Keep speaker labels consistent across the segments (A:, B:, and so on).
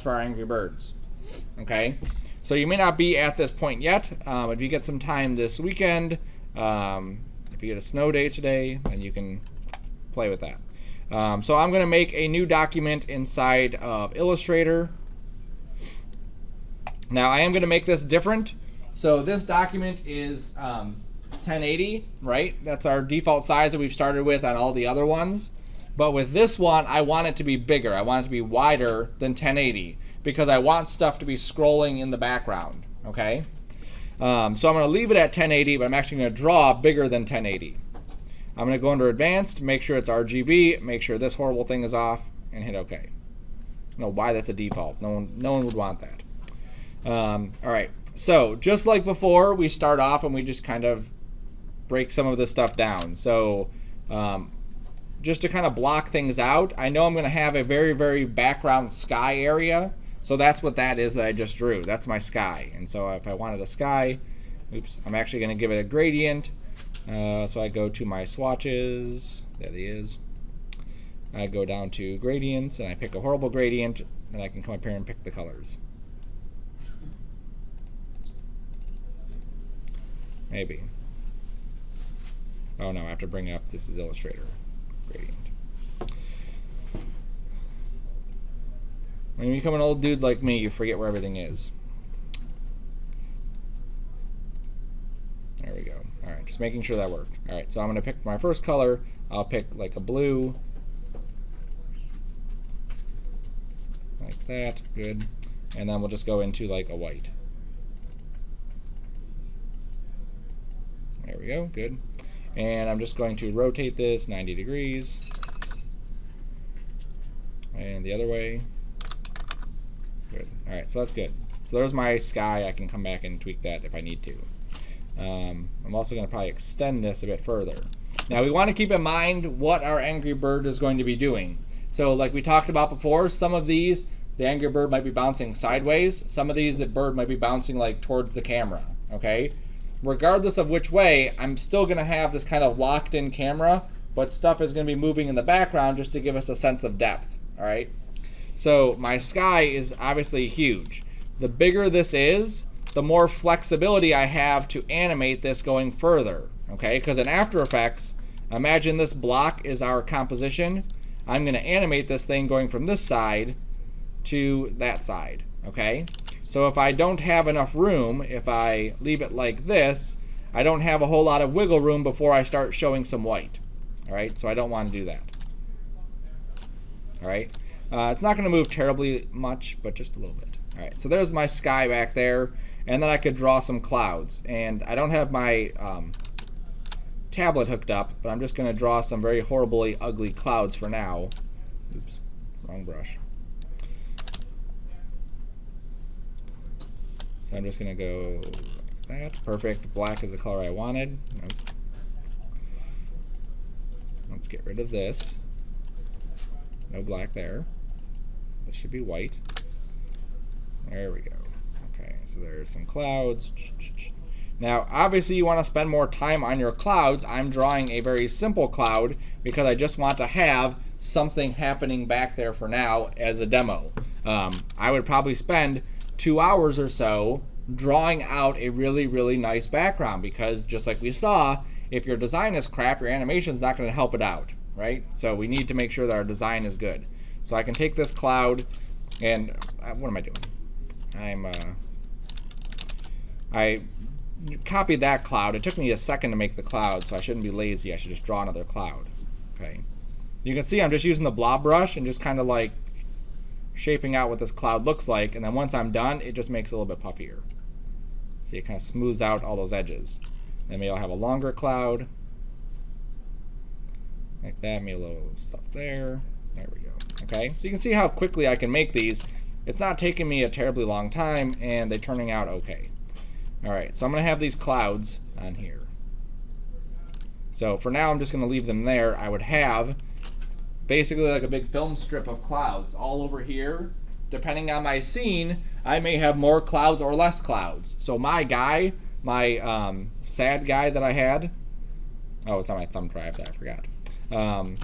A: for our Angry Birds. Okay, so you may not be at this point yet. If you get some time this weekend, if you get a snow day today, then you can play with that. So I'm going to make a new document inside of Illustrator. Now I am going to make this different. So this document is 1080, right? That's our default size that we've started with on all the other ones. But with this one, I want it to be bigger. I want it to be wider than 1080 because I want stuff to be scrolling in the background, okay? So I'm going to leave it at 1080, but I'm actually going to draw bigger than 1080. I'm going to go under Advanced, make sure it's RGB, make sure this horrible thing is off, and hit OK. I don't know why that's a default. No one would want that. All right, so just like before, we start off and we just kind of break some of this stuff down. So just to kind of block things out, I know I'm going to have a very, very background sky area. So that's what that is that I just drew. That's my sky. And so if I wanted a sky, oops, I'm actually going to give it a gradient. So I go to my swatches. There he is. I go down to gradients and I pick a horrible gradient. And I can come up here and pick the colors. Maybe. Oh no, I have to bring up, this is Illustrator gradient. When you become an old dude like me, you forget where everything is. There we go. All right, just making sure that worked. All right, so I'm going to pick my first color. I'll pick like a blue. Like that, good. And then we'll just go into like a white. There we go, good. And I'm just going to rotate this 90 degrees. And the other way. Good. All right, so that's good. So there's my sky. I can come back and tweak that if I need to. I'm also going to probably extend this a bit further. Now we want to keep in mind what our Angry Bird is going to be doing. So like we talked about before, some of these, the Angry Bird might be bouncing sideways. Some of these, the bird might be bouncing like towards the camera, okay? Regardless of which way, I'm still going to have this kind of locked in camera, but stuff is going to be moving in the background just to give us a sense of depth, all right? So my sky is obviously huge. The bigger this is, the more flexibility I have to animate this going further, okay? Because in After Effects, imagine this block is our composition. I'm going to animate this thing going from this side to that side, okay? So if I don't have enough room, if I leave it like this, I don't have a whole lot of wiggle room before I start showing some white, all right? So I don't want to do that, all right? It's not going to move terribly much, but just a little bit. All right, so there's my sky back there, and then I could draw some clouds. And I don't have my tablet hooked up, but I'm just going to draw some very horribly ugly clouds for now. Oops, wrong brush. So I'm just going to go like that. Perfect. Black is the color I wanted. Nope. Let's get rid of this. No black there. This should be white. There we go. Okay, so there's some clouds. Now, obviously you want to spend more time on your clouds. I'm drawing a very simple cloud because I just want to have something happening back there for now as a demo. I would probably spend 2 hours or so drawing out a really, really nice background because just like we saw, if your design is crap, your animation is not going to help it out, right? So we need to make sure that our design is good. So I can take this cloud and what am I doing? I copied that cloud. It took me a second to make the cloud, so I shouldn't be lazy. I should just draw another cloud. Okay. You can see I'm just using the blob brush and just kind of like shaping out what this cloud looks like, and then once I'm done, it just makes it a little bit puffier. See, it kind of smooths out all those edges. Then maybe I'll have a longer cloud. Like that, maybe a little stuff there. There we go. Okay, so you can see how quickly I can make these. It's not taking me a terribly long time, and they're turning out okay. All right, so I'm going to have these clouds on here. So for now, I'm just going to leave them there. I would have basically like a big film strip of clouds all over here. Depending on my scene, I may have more clouds or less clouds. So my guy, my sad guy that I had, oh, it's on my thumb drive that I forgot.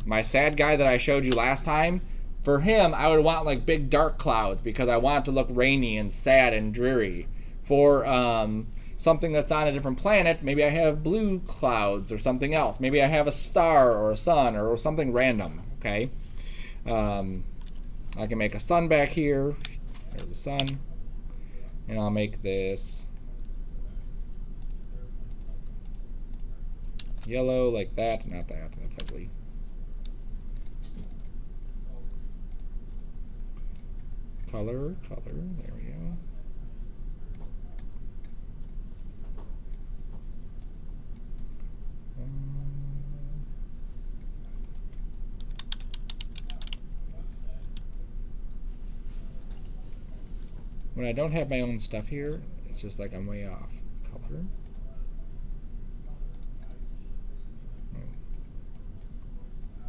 A: My sad guy that I showed you last time, For him, I would want like big dark clouds because I want it to look rainy and sad and dreary. For something that's on a different planet, maybe I have blue clouds or something else. Maybe I have a star or a sun or something random, okay? I can make a sun back here. There's a sun. And I'll make this yellow like that. Not that. That's ugly. Color. There we go. When I don't have my own stuff here, it's just like I'm way off. Color.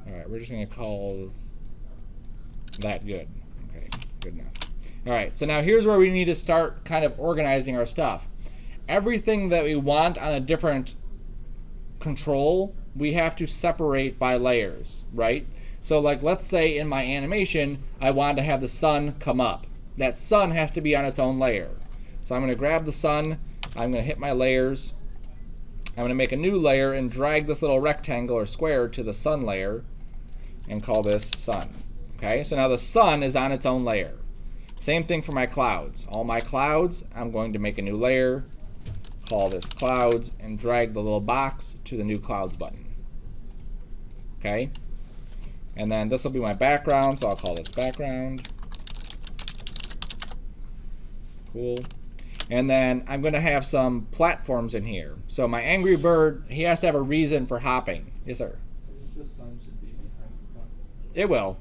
A: Alright, we're just going to call that good. Okay, good enough. Alright, so now here's where we need to start kind of organizing our stuff. Everything that we want on a different control, we have to separate by layers, right? So like let's say in my animation, I wanted to have the sun come up. That sun has to be on its own layer. So I'm going to grab the sun, I'm going to hit my layers, I'm going to make a new layer and drag this little rectangle or square to the sun layer and call this sun. Okay, so now the sun is on its own layer. Same thing for my clouds. All my clouds, I'm going to make a new layer, call this clouds, and drag the little box to the new clouds button. Okay, and then this will be my background, so I'll call this background. Cool. And then I'm going to have some platforms in here. So my Angry Bird, he has to have a reason for hopping. Yes, sir.
B: The sun should be behind the front.
A: It will.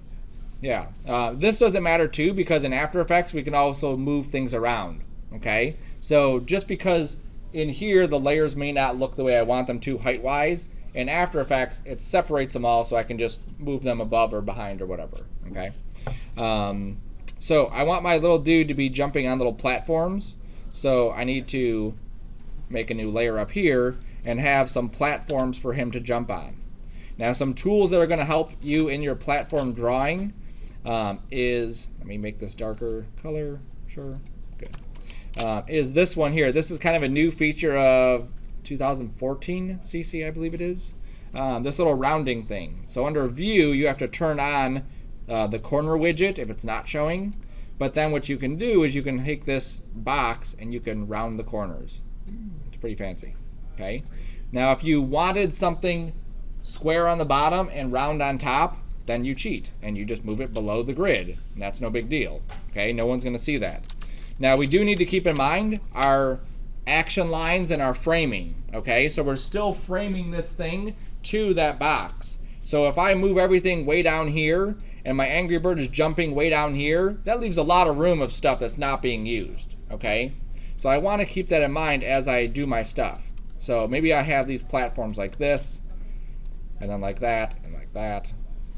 A: Yeah. This doesn't matter too because in After Effects we can also move things around. Okay. So just because in here the layers may not look the way I want them to height-wise, in After Effects it separates them all so I can just move them above or behind or whatever. Okay. So I want my little dude to be jumping on little platforms. So I need to make a new layer up here and have some platforms for him to jump on. Now some tools that are going to help you in your platform drawing is, let me make this darker color, sure, good, is this one here. This is kind of a new feature of 2014 CC, I believe it is. This little rounding thing. So under view, you have to turn on the corner widget if it's not showing, but then what you can do is you can take this box and you can round the corners. It's pretty fancy. Okay, now if you wanted something square on the bottom and round on top, then you cheat and you just move it below the grid, and that's no big deal. Okay, no one's going to see that. Now we do need to keep in mind our action lines and our framing. Okay, so we're still framing this thing to that box. So if I move everything way down here and my Angry Bird is jumping way down here, that leaves a lot of room of stuff that's not being used, okay? So I want to keep that in mind as I do my stuff. So maybe I have these platforms like this, and then like that, and like that,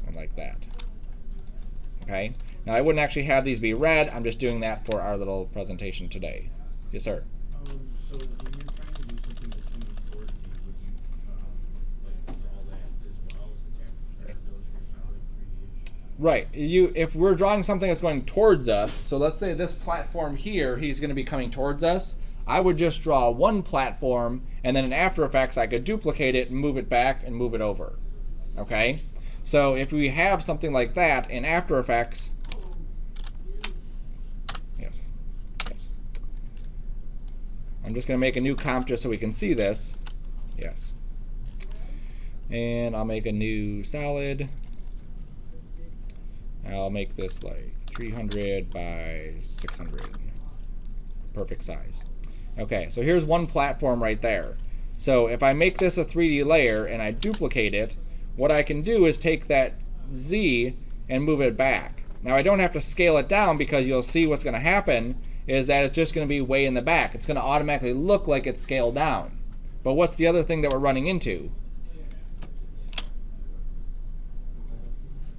A: and like that, okay? Now I wouldn't actually have these be red, I'm just doing that for our little presentation today. Yes, sir?
B: So when you're trying to do something that's coming towards you, would you like draw that as well since you have to those are solid 3D-ish?
A: Right. If we're drawing something that's going towards us, so let's say this platform here, he's going to be coming towards us, I would just draw one platform, and then in After Effects I could duplicate it and move it back and move it over. Okay? So if we have something like that in After Effects, yes. I'm just going to make a new comp just so we can see this. Yes. And I'll make a new solid. I'll make this like 300 by 600. Perfect size. Okay, so here's one platform right there. So if I make this a 3D layer and I duplicate it, what I can do is take that Z and move it back. Now I don't have to scale it down because you'll see what's going to happen is that it's just going to be way in the back. It's going to automatically look like it's scaled down. But what's the other thing that we're running into?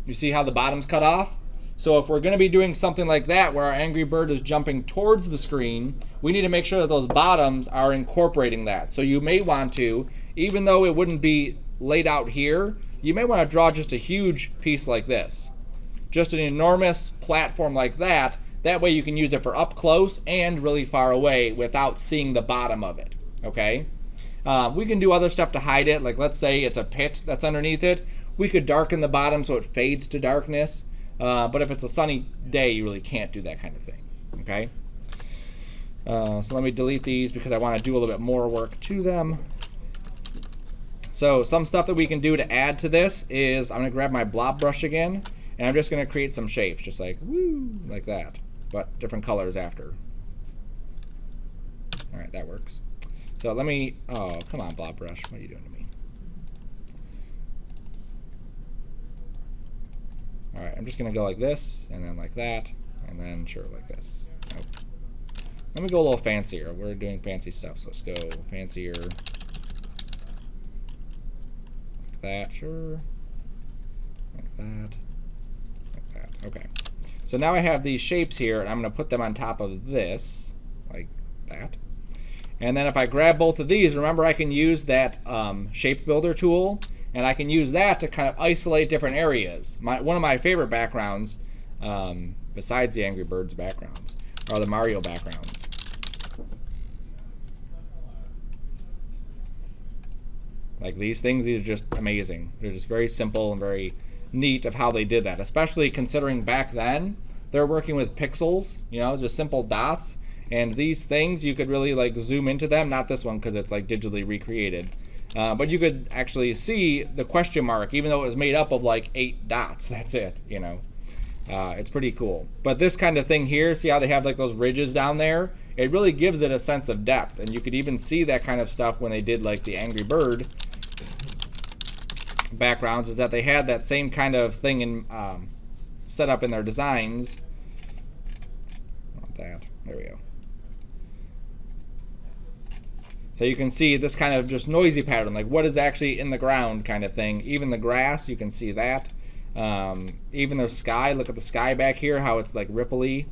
A: You see how the bottom's cut off? So if we're going to be doing something like that where our Angry Bird is jumping towards the screen, we need to make sure that those bottoms are incorporating that. So you may want to, even though it wouldn't be laid out here, you may want to draw just a huge piece like this. just an enormous platform like that. That way you can use it for up close and really far away without seeing the bottom of it, okay? We can do other stuff to hide it, like let's say it's a pit that's underneath it. We could darken the bottom so it fades to darkness, but if it's a sunny day, you really can't do that kind of thing, okay? So let me delete these because I want to do a little bit more work to them. So some stuff that we can do to add to this is I'm going to grab my blob brush again, and I'm just going to create some shapes, just like woo, like that, but different colors after. All right, that works. So let me, oh, come on, blob brush, what are you doing to me? All right, I'm just going to go like this, and then like that, and then sure, like this. Nope. Let me go a little fancier. We're doing fancy stuff, so let's go fancier. Like that, sure. Like that. Like that. Okay. So now I have these shapes here, and I'm going to put them on top of this, like that. And then if I grab both of these, remember I can use that shape builder tool, and I can use that to kind of isolate different areas. One of my favorite backgrounds, besides the Angry Birds backgrounds, are the Mario backgrounds. Like these things, these are just amazing. They're just very simple and very neat of how they did that, especially considering back then they're working with pixels, you know, just simple dots. And these things, you could really like zoom into them. Not this one because it's like digitally recreated. But you could actually see the question mark, even though it was made up of like 8 dots. That's it, you know. It's pretty cool. But this kind of thing here, see how they have like those ridges down there? It really gives it a sense of depth. And you could even see that kind of stuff when they did like the Angry Bird backgrounds, is that they had that same kind of thing in set up in their designs. Not that. There we go. So you can see this kind of just noisy pattern, like what is actually in the ground kind of thing. Even the grass, you can see that. Even the sky, look at the sky back here, how it's like ripply.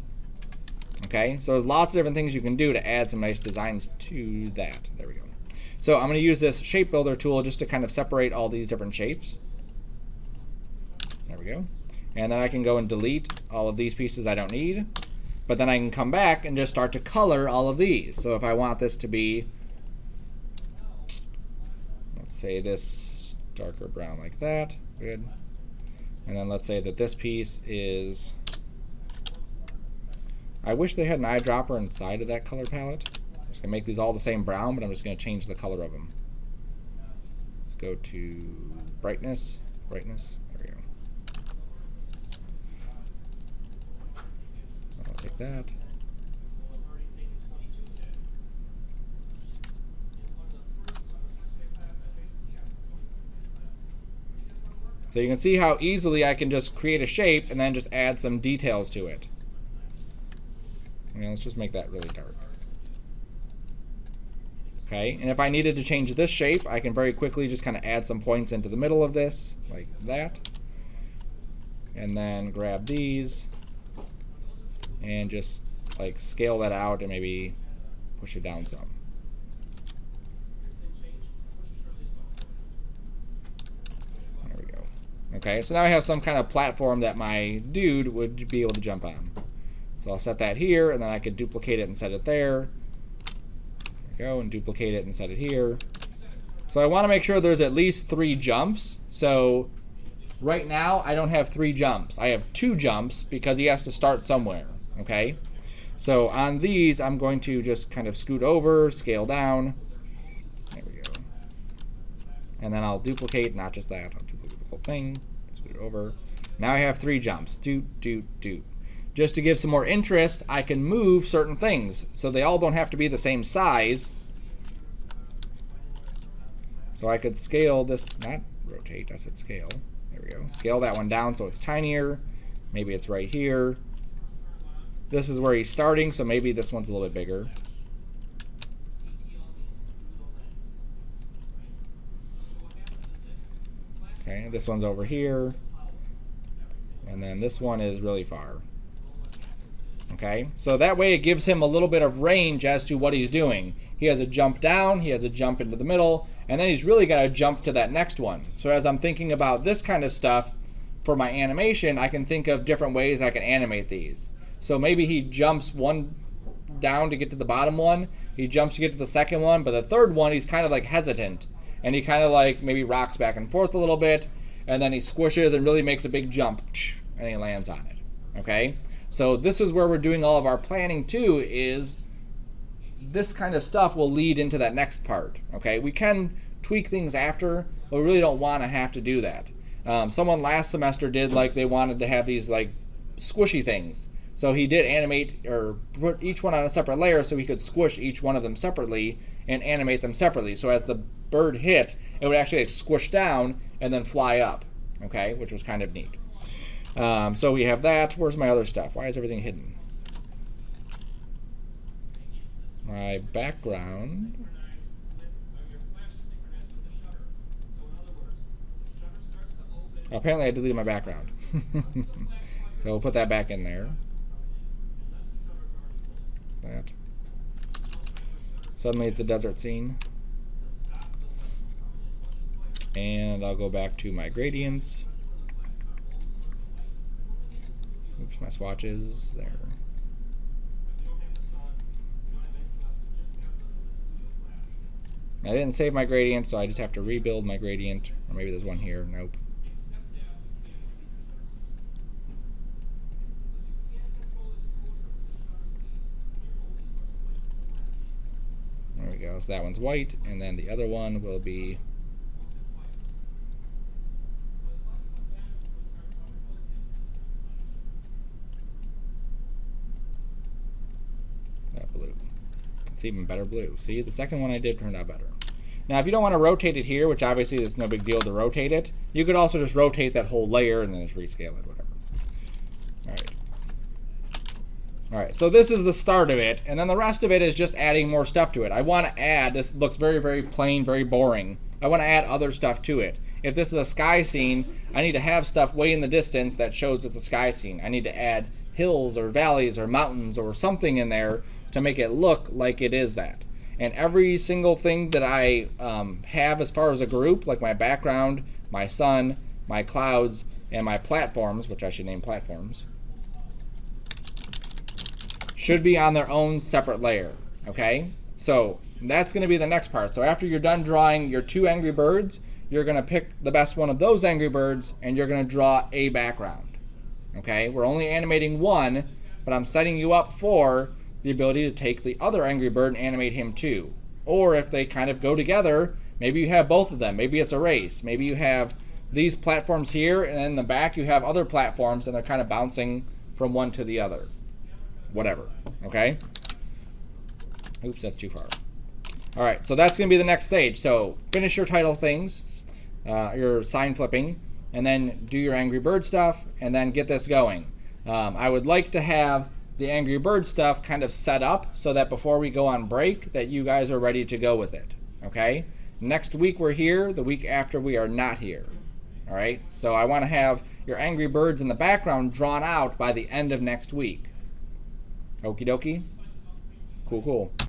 A: Okay, so there's lots of different things you can do to add some nice designs to that. There we go. So I'm going to use this shape builder tool just to kind of separate all these different shapes. There we go. And then I can go and delete all of these pieces I don't need. But then I can come back and just start to color all of these. So if I want this to be, let's say this darker brown like that, good. And then let's say that this piece is, I wish they had an eyedropper inside of that color palette. I'm just gonna make these all the same brown, but I'm just gonna change the color of them. Let's go to brightness, brightness, there we go. I'll take that. So you can see how easily I can just create a shape and then just add some details to it. Let's just make that really dark. Okay, and if I needed to change this shape, I can very quickly just kind of add some points into the middle of this, like that. And then grab these and just like scale that out and maybe push it down some. Okay, so now I have some kind of platform that my dude would be able to jump on. So I'll set that here, and then I could duplicate it and set it there. There we go, and duplicate it and set it here. So I want to make sure there's at least 3 jumps. So right now I don't have 3 jumps. I have 2 jumps because he has to start somewhere. Okay, so on these I'm going to just kind of scoot over, scale down. There we go. And then I'll duplicate, not just that, I'll duplicate the whole thing, scoot it over. Now I have 3 jumps. Do. Just to give some more interest, I can move certain things so they all don't have to be the same size. So I could scale this, not rotate, I said scale. There we go. Scale that one down so it's tinier. Maybe it's right here. This is where he's starting, so maybe this one's a little bit bigger. Okay, this one's over here. And then this one is really far. Okay, so that way it gives him a little bit of range as to what he's doing. He has a jump down, he has a jump into the middle, and then he's really got to jump to that next one. So as I'm thinking about this kind of stuff, for my animation, I can think of different ways I can animate these. So maybe he jumps one down to get to the bottom one, he jumps to get to the second one, but the third one he's kind of like hesitant, and he kind of like maybe rocks back and forth a little bit, and then he squishes and really makes a big jump, and he lands on it. Okay, so this is where we're doing all of our planning too, is this kind of stuff will lead into that next part. Okay, we can tweak things after, but we really don't want to have to do that. Someone last semester did, like, they wanted to have these like squishy things, so he did animate or put each one on a separate layer so he could squish each one of them separately and animate them separately, so as the bird hit, it would actually like squish down and then fly up. Okay, which was kind of neat. So we have that. Where's my other stuff? Why is everything hidden? My background. Apparently I deleted my background. So we'll put that back in there. That. Suddenly it's a desert scene. And I'll go back to my gradients. Oops, my swatches there. I didn't save my gradient, so I just have to rebuild my gradient. Or maybe there's one here. Nope. There we go. So that one's white, and then the other one will be that blue. It's even better blue. See, the second one I did turned out better. Now, if you don't want to rotate it here, which obviously there's no big deal to rotate it, you could also just rotate that whole layer and then just rescale it, whatever. All right. All right, so this is the start of it, and then the rest of it is just adding more stuff to it. I want to add, this looks very, very plain, very boring. I want to add other stuff to it. If this is a sky scene, I need to have stuff way in the distance that shows it's a sky scene. I need to add hills or valleys or mountains or something in there to make it look like it is that. And every single thing that I have as far as a group, like my background, my sun, my clouds, and my platforms, which I should name platforms, should be on their own separate layer. Okay? So that's going to be the next part. So after you're done drawing your 2 Angry Birds, you're going to pick the best one of those Angry Birds, and you're going to draw a background. Okay? We're only animating one, but I'm setting you up for the ability to take the other Angry Bird and animate him too. Or if they kind of go together, maybe you have both of them. Maybe it's a race. Maybe you have these platforms here, and in the back you have other platforms, and they're kind of bouncing from one to the other. Whatever. Okay? Oops, that's too far. All right, so that's going to be the next stage. So finish your title things, your sign flipping, and then do your Angry Bird stuff, and then get this going. I would like to have the Angry Bird stuff kind of set up so that before we go on break that you guys are ready to go with it. Okay? Next week we're here. The week after we are not here. All right? So I want to have your Angry Birds in the background drawn out by the end of next week. Okie dokie? Cool, cool.